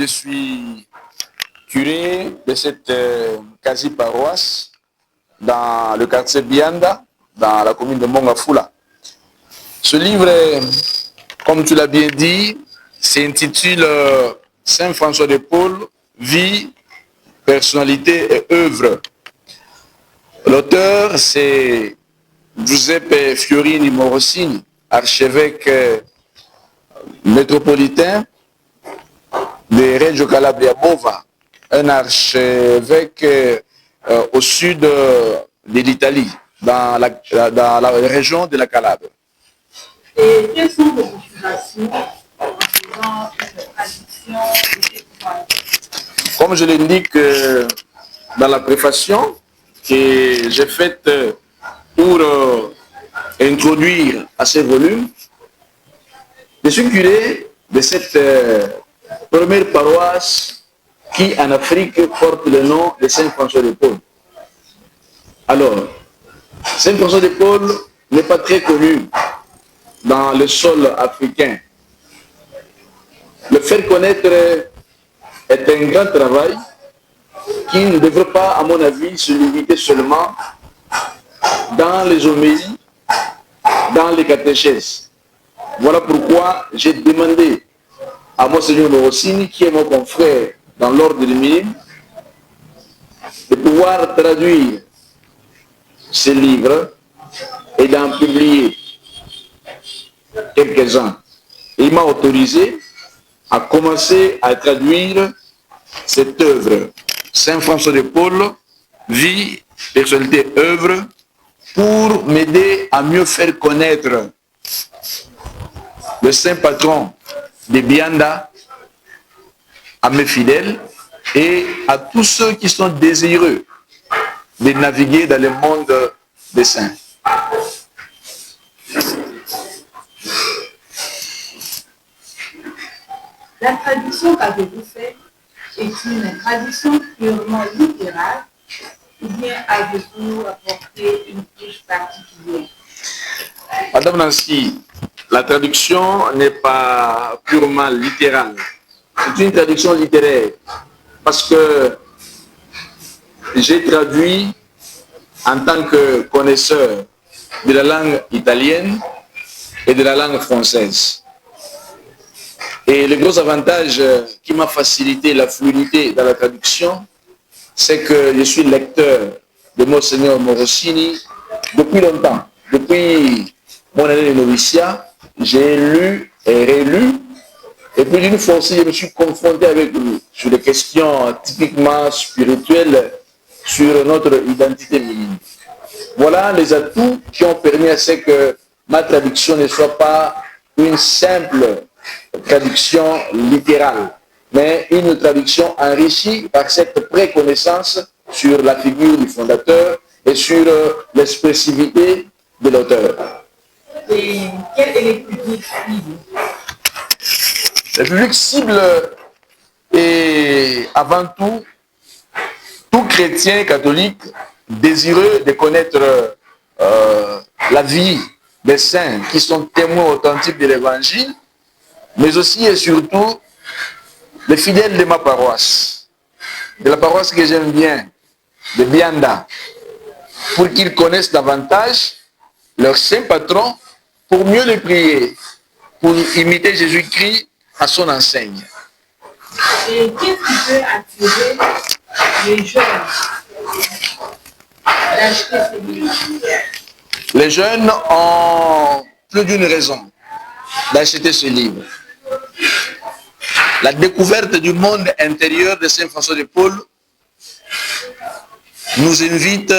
suis curé de cette quasi-paroisse dans le quartier Bianda, dans la commune de Mongafula. Ce livre, comme tu l'as bien dit, s'intitule Saint François de Paul, vie, personnalité et œuvre. L'auteur, c'est Giuseppe Fiorini Morosini, archevêque métropolitain de Reggio Calabria Bova, un archevêque au sud de l'Italie, dans la région de la Calabre. Et quelles sont vos motivations concernant cette tradition et cette foi? Comme je l'indique dans la préfaction que j'ai faite pour introduire à ces volumes, je suis curé de cette première paroisse qui en Afrique porte le nom de Saint François de Paul. Alors, Saint François de Paul n'est pas très connu dans le sol africain. Le faire connaître est un grand travail qui ne devrait pas, à mon avis, se limiter seulement dans les homélies, dans les catéchèses. Voilà pourquoi j'ai demandé à Monseigneur Morosini, qui est mon confrère dans l'ordre des minimes, de pouvoir traduire ces livres et d'en publier quelques-uns. Il m'a autorisé à commencer à traduire cette œuvre, Saint François de Paul, vie, personnalité, œuvre, pour m'aider à mieux faire connaître le saint patron de Bianda à mes fidèles et à tous ceux qui sont désireux de naviguer dans le monde des saints. La traduction qu'avez-vous faite est une traduction purement littérale ou bien avez-vous apporté une touche particulière? Madame Nancy, la traduction n'est pas purement littérale. C'est une traduction littéraire parce que j'ai traduit en tant que connaisseur de la langue italienne et de la langue française. Et le gros avantage qui m'a facilité la fluidité dans la traduction, c'est que je suis lecteur de Monseigneur Morosini depuis longtemps. Depuis mon année de noviciat, j'ai lu et relu. Et puis d'une fois aussi, je me suis confronté avec lui sur des questions typiquement spirituelles sur notre identité minime. Voilà les atouts qui ont permis à ce que ma traduction ne soit pas une simple traduction littérale, mais une traduction enrichie par cette préconnaissance sur la figure du fondateur et sur l'expressivité de l'auteur. Et quel est le public cible? Le public cible est avant tout chrétien catholique désireux de connaître la vie des saints qui sont témoins authentiques de l'évangile, mais aussi et surtout les fidèles de ma paroisse, de la paroisse que j'aime bien, de Bianda, pour qu'ils connaissent davantage leur saint patron, pour mieux le prier, pour imiter Jésus-Christ à son enseigne. Et qu'est-ce qui peut attirer les jeunes d'acheter ces livres? Les jeunes ont plus d'une raison d'acheter ce livre. La découverte du monde intérieur de Saint François de Paul nous invite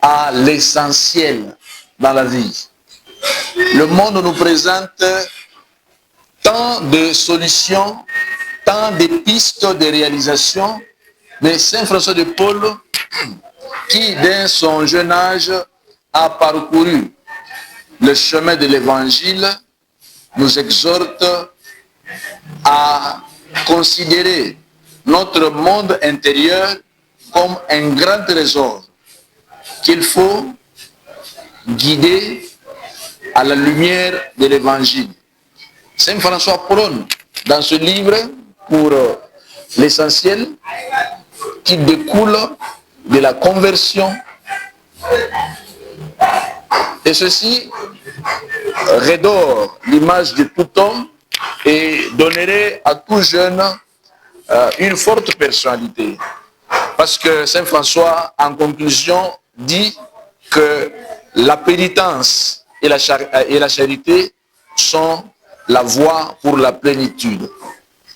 à l'essentiel dans la vie. Le monde nous présente tant de solutions, tant de pistes de réalisation, mais Saint François de Paul, qui dès son jeune âge a parcouru le chemin de l'Évangile, nous exhorte à considérer notre monde intérieur comme un grand trésor qu'il faut guider à la lumière de l'Évangile. Saint François prône dans ce livre pour l'essentiel qui découle de la conversion. Et ceci redore l'image de tout homme et donnerait à tout jeune une forte personnalité. Parce que Saint François, en conclusion, dit que la pénitence et la charité sont la voie pour la plénitude.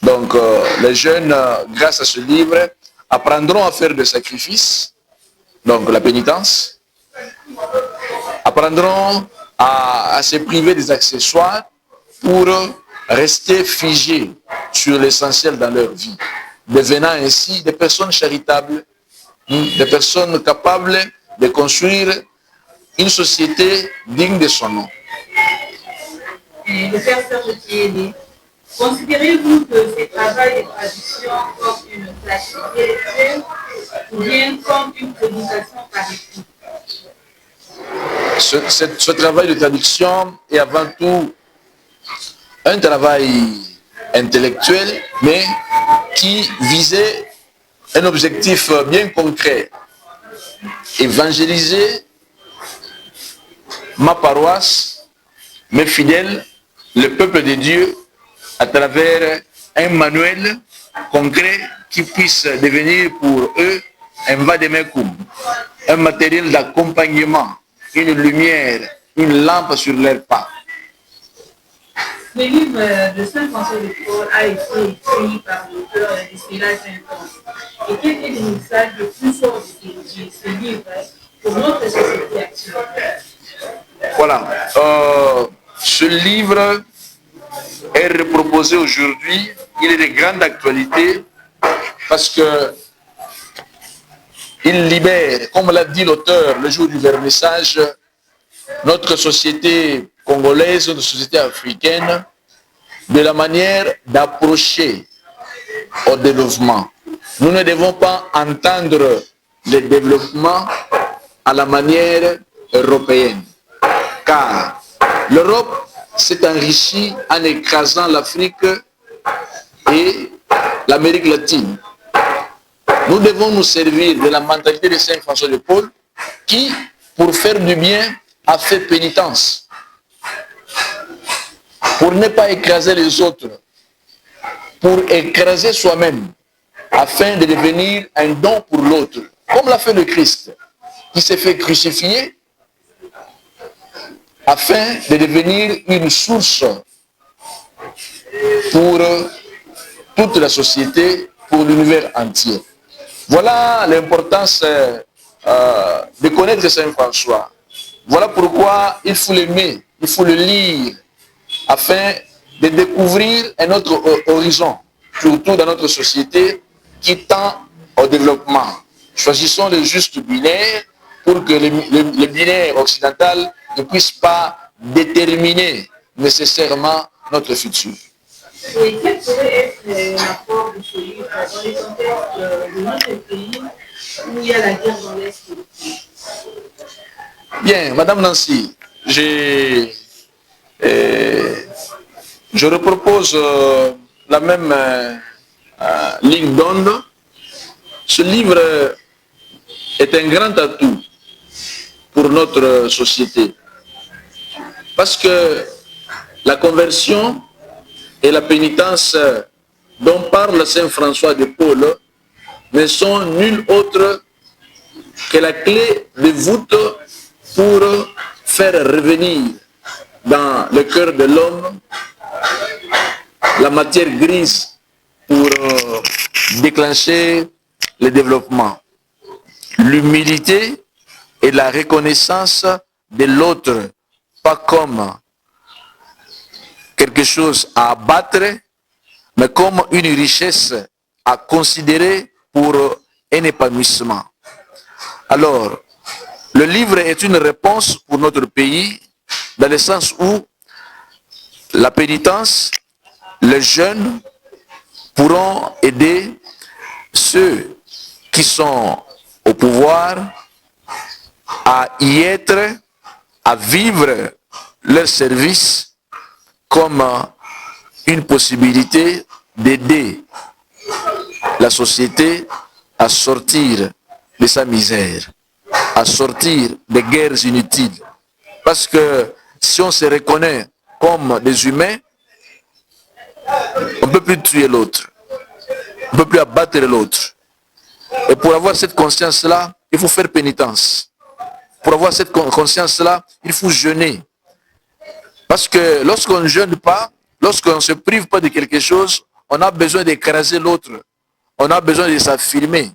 Donc, les jeunes, grâce à ce livre, apprendront à faire des sacrifices, donc la pénitence, apprendront à se priver des accessoires pour rester figés sur l'essentiel dans leur vie, devenant ainsi des personnes charitables, des personnes capables de construire une société digne de son nom. Le Père Serge Thiéné, considérez-vous que ce travail de traduction comme une pratique intellectuelle ou bien comme une prédication par écrit? Ce travail de traduction est avant tout un travail intellectuel, mais qui visait un objectif bien concret: évangéliser ma paroisse, mes fidèles, le peuple de Dieu, à travers un manuel concret qui puisse devenir pour eux un vademecum, un matériel d'accompagnement, une lumière, une lampe sur leur pas. Le livre de Saint François de Paul a été écrit par l'auteur de Desperat Saint-François. Et quel est le message le plus fort de ce livre pour notre société actuelle? Voilà. Ce livre est reproposé aujourd'hui. Il est de grande actualité parce que il libère, comme l'a dit l'auteur le jour du vernissage, notre société congolaise, notre société africaine, de la manière d'approcher au développement. Nous ne devons pas entendre le développement à la manière européenne, car l'Europe s'est enrichie en écrasant l'Afrique et l'Amérique latine. Nous devons nous servir de la mentalité de Saint François de Paul qui, pour faire du bien, a fait pénitence. Pour ne pas écraser les autres, pour écraser soi-même, afin de devenir un don pour l'autre, comme l'a fait le Christ, qui s'est fait crucifier, afin de devenir une source pour toute la société, pour l'univers entier. Voilà l'importance de connaître Saint François. Voilà pourquoi il faut l'aimer, il faut le lire, afin de découvrir un autre horizon, surtout dans notre société qui tend au développement. Choisissons le juste binaire pour que le binaire occidental ne puisse pas déterminer nécessairement notre futur. Et quel pourrait être l'apport de ce livre dans les contextes de notre pays où il y a la guerre dans l'Est? Bien, Madame Nancy, je repropose la même ligne d'onde. Ce livre est un grand atout pour notre société parce que la conversion et la pénitence dont parle Saint François de Paul ne sont nul autre que la clé de voûte pour faire revenir dans le cœur de l'homme la matière grise pour déclencher le développement. L'humilité et la reconnaissance de l'autre, pas comme quelque chose à abattre, mais comme une richesse à considérer pour un épanouissement. Alors, le livre est une réponse pour notre pays, dans le sens où la pénitence, les jeunes pourront aider ceux qui sont au pouvoir à y être, à vivre leur service comme une possibilité d'aider la société à sortir de sa misère, à sortir des guerres inutiles. Parce que si on se reconnaît comme des humains, on ne peut plus tuer l'autre, on ne peut plus abattre l'autre. Et pour avoir cette conscience-là, il faut faire pénitence. Pour avoir cette conscience-là, il faut jeûner. Parce que lorsqu'on ne jeûne pas, lorsqu'on ne se prive pas de quelque chose, on a besoin d'écraser l'autre. On a besoin de s'affirmer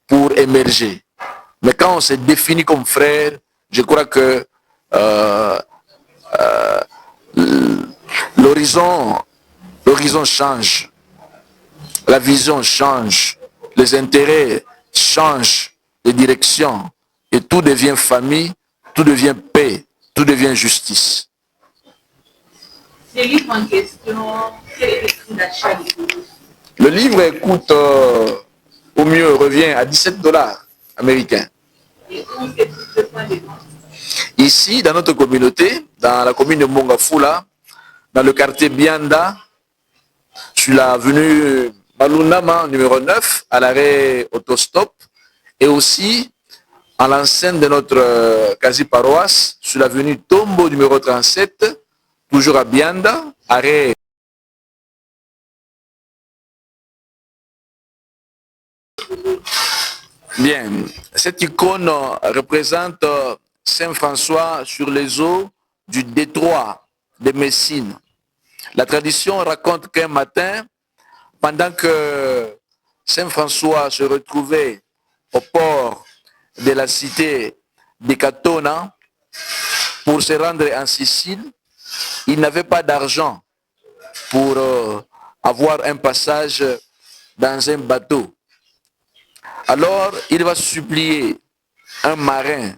pour émerger. Mais quand on se définit comme frère, je crois que l'horizon change. La vision change. Les intérêts changent de direction. Et tout devient famille, tout devient paix, tout devient justice. Le livre en question, quel est le prix d'achat du livre? Le livre coûte, au mieux, revient à 17 dollars américains. Et où c'est tout le point de vente? Ici, dans notre communauté, dans la commune de Mongafula, dans le quartier Bianda, sur l'avenue Malunama numéro 9, à l'arrêt autostop, et aussi à l'enceinte de notre quasi-paroisse, sur l'avenue Tombo numéro 37, toujours à Bianda, arrêt. Bien, cette icône représente Saint François sur les eaux du détroit de Messine. La tradition raconte qu'un matin, pendant que Saint François se retrouvait au port de la cité de Catona pour se rendre en Sicile, il n'avait pas d'argent pour avoir un passage dans un bateau. Alors, il va supplier un marin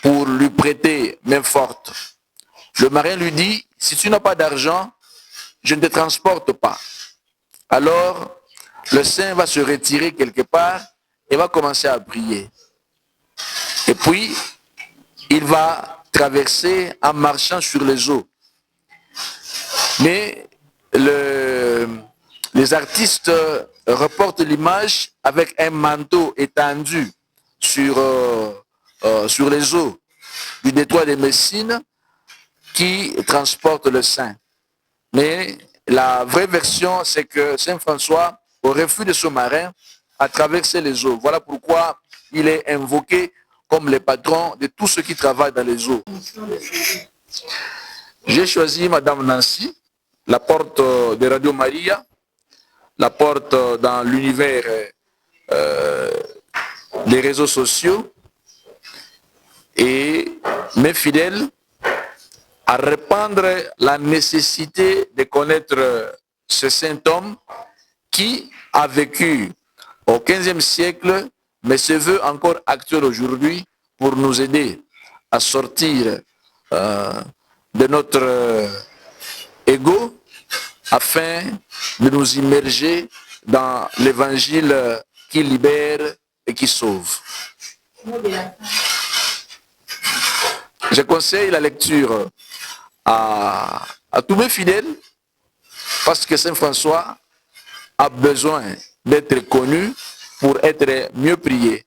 pour lui prêter main forte. Le marin lui dit, si tu n'as pas d'argent, je ne te transporte pas. Alors, le saint va se retirer quelque part et va commencer à prier. Et puis, il va traverser en marchant sur les eaux. Mais les artistes reportent l'image avec un manteau étendu sur les eaux du détroit de Messine qui transporte le saint. Mais la vraie version, c'est que Saint François, au refus de ce marin, a traversé les eaux. Voilà pourquoi il est invoqué comme le patron de tous ceux qui travaillent dans les eaux. J'ai choisi Madame Nancy, la porte de Radio Maria, la porte dans l'univers des réseaux sociaux, et mes fidèles à répandre la nécessité de connaître ce saint homme qui a vécu au XVe siècle, mais se veut encore actuel aujourd'hui pour nous aider à sortir de notre ego afin de nous immerger dans l'évangile qui libère et qui sauve. Je conseille la lecture à tous mes fidèles parce que Saint François a besoin d'être connu pour être mieux prié.